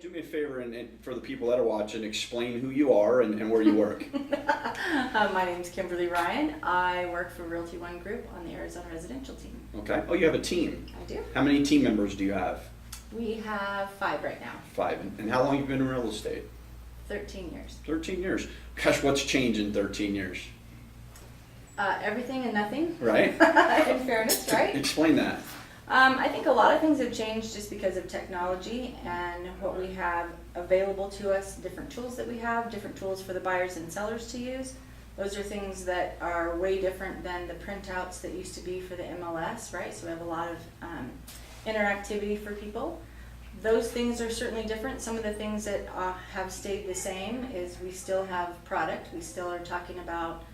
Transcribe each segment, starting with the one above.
Do me a favor and for the people that are watching, explain who you are and where you work. My name's Kimberly Ryan. I work for Realty One Group on the Arizona residential team. Okay. Oh, you have a team. I do. How many team members do you have? We have 5 right now. 5. And how long have you been in real estate? 13 years. 13 years. Gosh, what's changed in 13 years? Everything and nothing. Right? In fairness, right? Explain that. I think a lot of things have changed just because of technology and what we have available to us, different tools that we have, different tools for the buyers and sellers to use. Those are things that are way different than the printouts that used to be for the MLS, right? So we have a lot of interactivity for people. Those things are certainly different. Some of the things that have stayed the same is we still have product. We still are talking about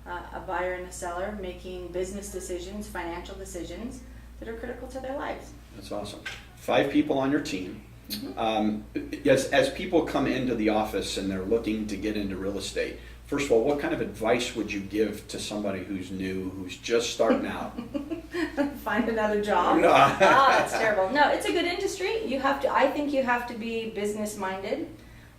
a buyer and a seller making business decisions, financial decisions that are critical to their lives. That's awesome. 5 people on your team. Mm-hmm. As people come into the office and they're looking to get into real estate, first of all, what kind of advice would you give to somebody who's new, who's just starting out? Find another job. No. That's terrible. No, it's a good industry. I think you have to be business minded.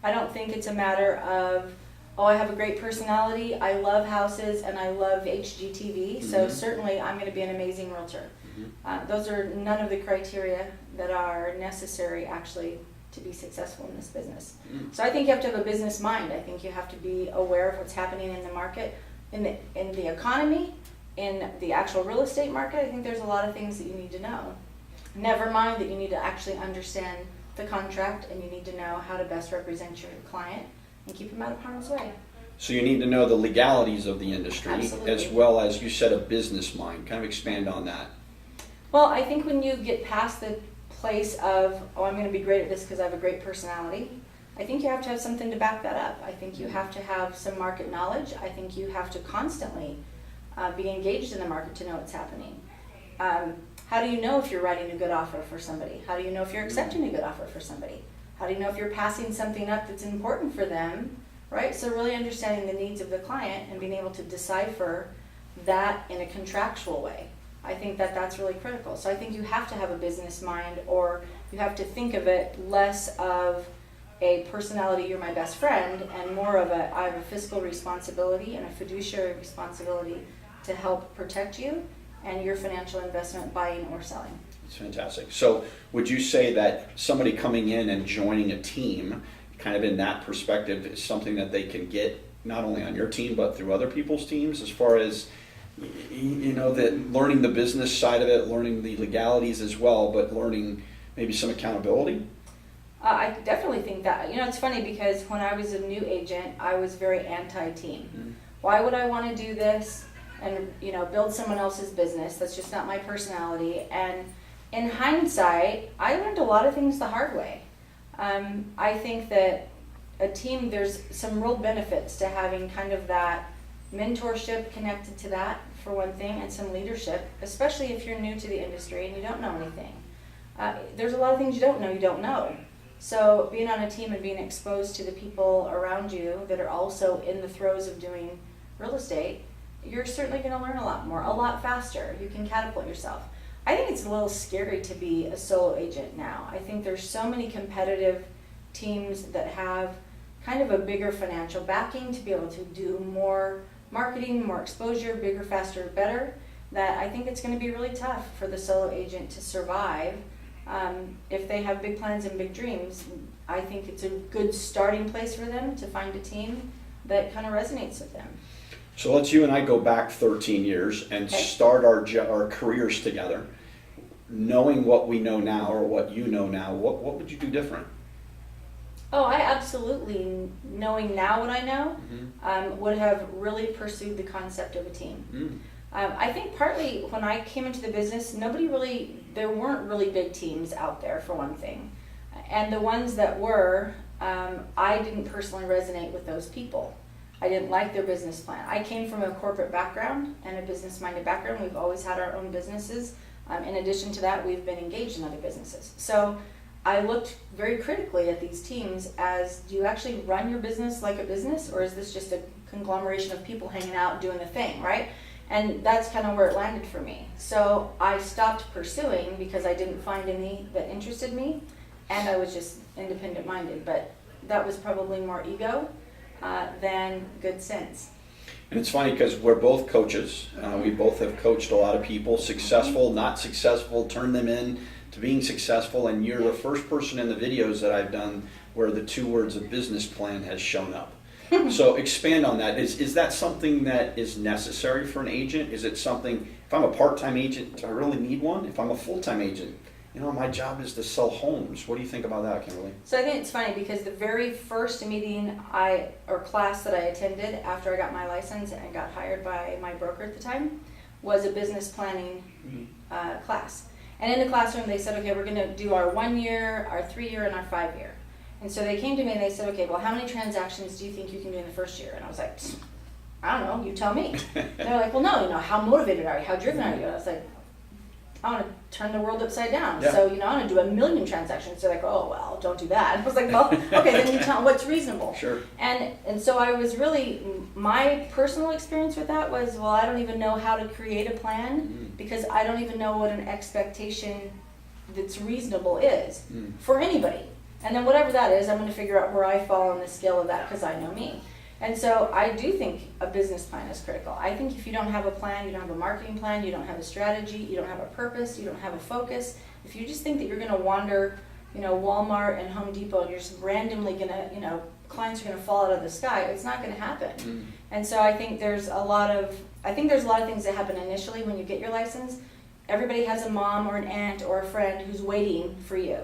I don't think it's a matter of, oh, I have a great personality, I love houses, and I love HGTV, so certainly I'm going to be an amazing realtor. Those are none of the criteria that are necessary actually to be successful in this business. So I think you have to have a business mind. I think you have to be aware of what's happening in the market, in the economy, in the actual real estate market. I think there's a lot of things that you need to know. Never mind that you need to actually understand the contract and you need to know how to best represent your client and keep them out of harm's way. So you need to know the legalities of the industry. Absolutely. As well as, you said, a business mind. Kind of expand on that. Well, I think when you get past the place of, oh, I'm going to be great at this because I have a great personality, I think you have to have something to back that up. I think you have to have some market knowledge. I think you have to constantly be engaged in the market to know what's happening. How do you know if you're writing a good offer for somebody? How do you know if you're accepting a good offer for somebody? How do you know if you're passing something up that's important for them, right? So really understanding the needs of the client and being able to decipher that in a contractual way. I think that that's really critical. So I think you have to have a business mind, or you have to think of it less of a personality, you're my best friend, and more of I have a fiscal responsibility and a fiduciary responsibility to help protect you and your financial investment, buying or selling. It's fantastic. So would you say that somebody coming in and joining a team, kind of in that perspective, is something that they can get not only on your team but through other people's teams, as far as, you know, that learning the business side of it, learning the legalities as well, but learning maybe some accountability? I definitely think that. You know, it's funny because when I was a new agent, I was very anti-team. Why would I want to do this and, you know, build someone else's business? That's just not my personality. And in hindsight, I learned a lot of things the hard way. I think that a team, there's some real benefits to having kind of that mentorship connected to that, for one thing, and some leadership, especially if you're new to the industry and you don't know anything. There's a lot of things you don't know. So being on a team and being exposed to the people around you that are also in the throes of doing real estate, you're certainly going to learn a lot more, a lot faster. You can catapult yourself. I think it's a little scary to be a solo agent now. I think there's so many competitive teams that have kind of a bigger financial backing to be able to do more marketing, more exposure, bigger, faster, better, that I think it's going to be really tough for the solo agent to survive. If they have big plans and big dreams, I think it's a good starting place for them to find a team that kind of resonates with them. So let's you and I go back 13 years and start our careers together. Knowing what we know now, or what you know now, what would you do different? Oh, I absolutely, knowing now what I know, would have really pursued the concept of a team. I think partly when I came into the business, there weren't really big teams out there, for one thing. And the ones that were, I didn't personally resonate with those people. I didn't like their business plan. I came from a corporate background and a business-minded background. We've always had our own businesses. In addition to that, we've been engaged in other businesses. So I looked very critically at these teams as, do you actually run your business like a business, or is this just a conglomeration of people hanging out doing a thing, right? And that's kind of where it landed for me. So I stopped pursuing because I didn't find any that interested me. and I was just independent minded, but that was probably more ego than good sense. And it's funny because we're both coaches. We both have coached a lot of people, successful, not successful, turned them in to being successful. And you're the first person in the videos that I've done where the two words of business plan has shown up. So expand on that. Is that something that is necessary for an agent? Is it something, if I'm a part-time agent, do I really need one? If I'm a full-time agent, my job is to sell homes. What do you think about that, Kimberly? So I think it's funny because the very first meeting or class that I attended after I got my license and got hired by my broker at the time was a business planning class. And in the classroom they said, okay, we're going to do our 1 year, our 3 year, and our 5 year. And so they came to me and they said, okay, well, how many transactions do you think you can do in the first year? And I was like, I don't know, you tell me. And they're like, well, no, how motivated are you? How driven are you? And I was like, I want to turn the world upside down. Yeah. So, I want to do 1 million transactions. They're like, oh, well, don't do that. I was like, well, okay, then you tell what's reasonable. Sure. And so I was really, my personal experience with that was, well, I don't even know how to create a plan because I don't even know what an expectation that's reasonable is for anybody. And then whatever that is, I'm going to figure out where I fall on the scale of that because I know me. And so I do think a business plan is critical. I think if you don't have a plan, you don't have a marketing plan, you don't have a strategy, you don't have a purpose, you don't have a focus, if you just think that you're going to wander, Walmart and Home Depot and you're just randomly going to, clients are going to fall out of the sky, it's not going to happen. And so I think there's a lot of things that happen initially when you get your license. Everybody has a mom or an aunt or a friend who's waiting for you.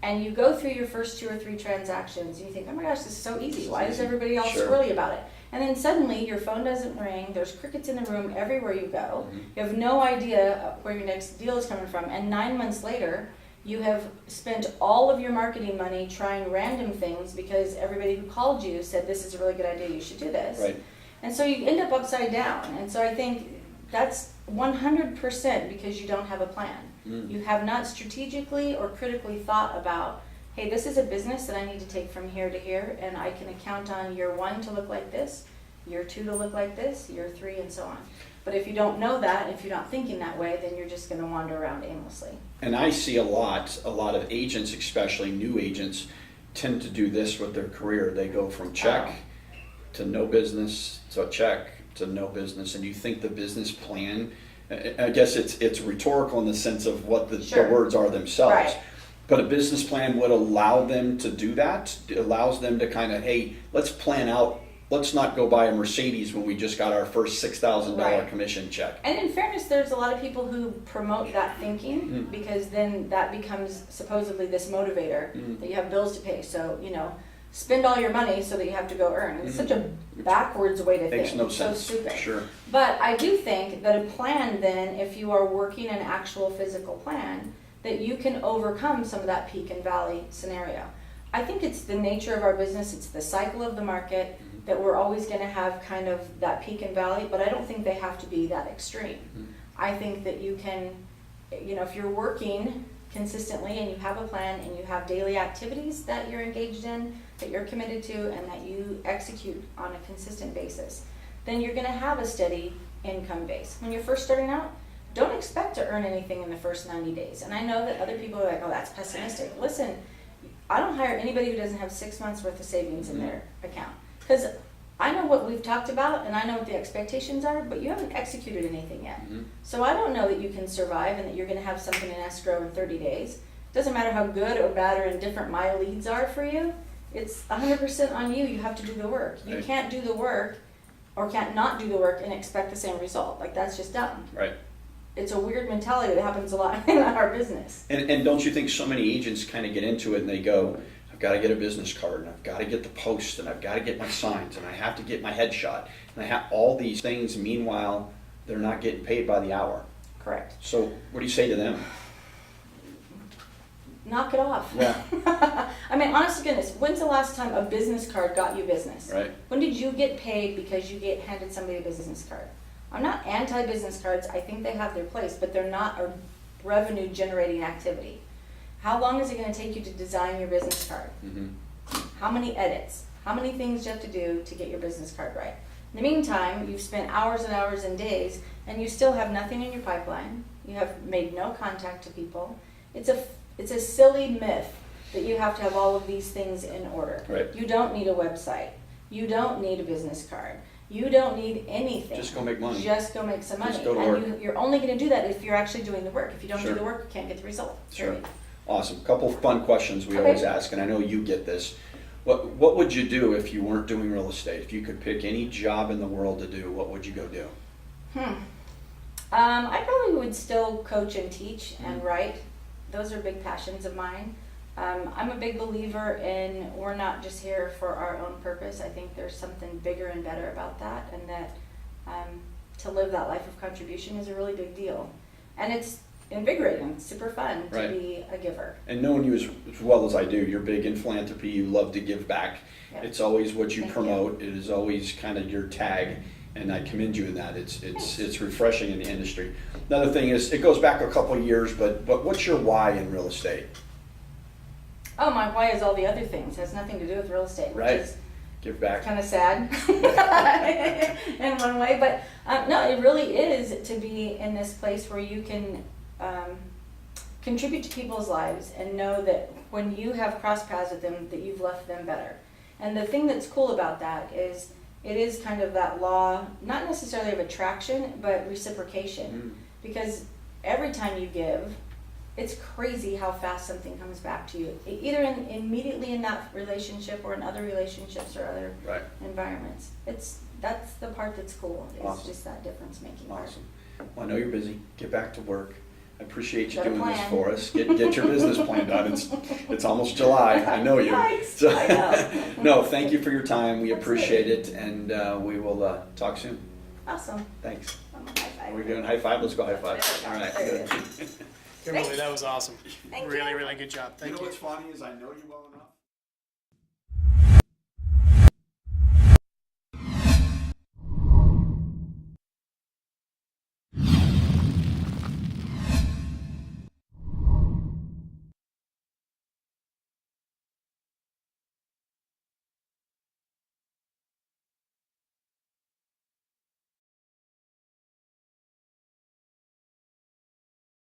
And you go through your first 2 or 3 transactions and you think, oh my gosh, this is so easy. Why is everybody all squirrely about it? And then suddenly your phone doesn't ring, there's crickets in the room everywhere you go. You have no idea where your next deal is coming from. And 9 months later, you have spent all of your marketing money trying random things because everybody who called you said, this is a really good idea, you should do this. Right. And so you end up upside down. And so I think that's 100% because you don't have a plan. You have not strategically or critically thought about, hey, this is a business that I need to take from here to here, and I can count on year 1 to look like this, year 2 to look like this, year 3, and so on. But if you don't know that, if you're not thinking that way, then you're just going to wander around aimlessly. And I see a lot of agents, especially new agents, tend to do this with their career. They go from check to no business to check to no business, and you think the business plan, I guess it's rhetorical in the sense of what the words are themselves. Right. But a business plan would allow them to do that. It allows them to kind of, hey, let's plan out. Let's not go buy a Mercedes when we just got our first $6,000 commission check. And in fairness, there's a lot of people who promote that thinking because then that becomes supposedly this motivator that you have bills to pay. So, spend all your money so that you have to go earn. It's such a backwards way to think. Makes no sense. So stupid. Sure. But I do think that a plan then, if you are working an actual physical plan, that you can overcome some of that peak and valley scenario. I think it's the nature of our business, it's the cycle of the market, that we're always going to have kind of that peak and valley, but I don't think they have to be that extreme. I think that you can, if you're working consistently and you have a plan and you have daily activities that you're engaged in, that you're committed to, and that you execute on a consistent basis, then you're going to have a steady income base. When you're first starting out, don't expect to earn anything in the first 90 days. And I know that other people are like, oh, that's pessimistic. Listen, I don't hire anybody who doesn't have 6 months worth of savings in their account. Because I know what we've talked about and I know what the expectations are, but you haven't executed anything yet. So I don't know that you can survive and that you're going to have something in escrow in 30 days. It doesn't matter how good or bad or indifferent my leads are for you. It's 100% on you. You have to do the work. You can't do the work or can't not do the work and expect the same result. Like, that's just dumb. Right. It's a weird mentality that happens a lot in our business. And don't you think so many agents kind of get into it and they go, I've got to get a business card, and I've got to get the post, and I've got to get my signs, and I have to get my headshot, and I have all these things. Meanwhile, they're not getting paid by the hour. Correct. So what do you say to them? Knock it off. Yeah. I mean, honest to goodness, when's the last time a business card got you business? Right. When did you get paid because you handed somebody a business card? I'm not anti-business cards. I think they have their place, but they're not a revenue-generating activity. How long is it going to take you to design your business card? How many edits? How many things do you have to do to get your business card right? In the meantime, you've spent hours and hours and days, and you still have nothing in your pipeline. You have made no contact to people. It's a silly myth that you have to have all of these things in order. Right. You don't need a website. You don't need a business card. You don't need anything. Just go make money. Just go make some money. Just go to work. And you're only going to do that if you're actually doing the work. If you don't Sure. do the work, you can't get the result. Sure. Period. Awesome. Couple of fun questions we Okay. always ask, and I know you get this. What would you do if you weren't doing real estate? If you could pick any job in the world to do, what would you go do? I probably would still coach and teach and Mm-hmm. write. Those are big passions of mine. I'm a big believer in we're not just here for our own purpose. I think there's something bigger and better about that, and that to live that life of contribution is a really big deal. And it's invigorating, it's super fun to Right. be a giver. And knowing you as well as I do, you're big in philanthropy, you love to give back. Yeah. It's always what you Thank promote. It is always kind of your tag, and I commend you in that. It's refreshing in the industry. Another thing is, it goes back a couple of years, but what's your why in real estate? Oh, my why is all the other things. It has nothing to do with real estate, Right. which is Give back. kind of sad in one way, but no, it really is to be in this place where you can contribute to people's lives and know that when you have crossed paths with them, that you've left them better. And the thing that's cool about that is it is kind of that law, not necessarily of attraction, but reciprocation. Because every time you give, it's crazy how fast something comes back to you, either immediately in that relationship or in other relationships or other Right. environments. That's the part that's cool. Is Awesome. just that difference making part. Awesome. Well, I know you're busy. Get back to work. I appreciate you Got a doing this plan. for us. Get your business plan done. It's almost July. I know you. Yikes, So- I know. No, thank you for your time. We Absolutely. appreciate it, and we will talk soon. Awesome. Thanks. High five. Are we doing high five? Let's go high five. There All we go. right. There Good. it is. Kimberly, that was awesome. Thank really, you. really good job. Thank you. what's funny is I know you well enough.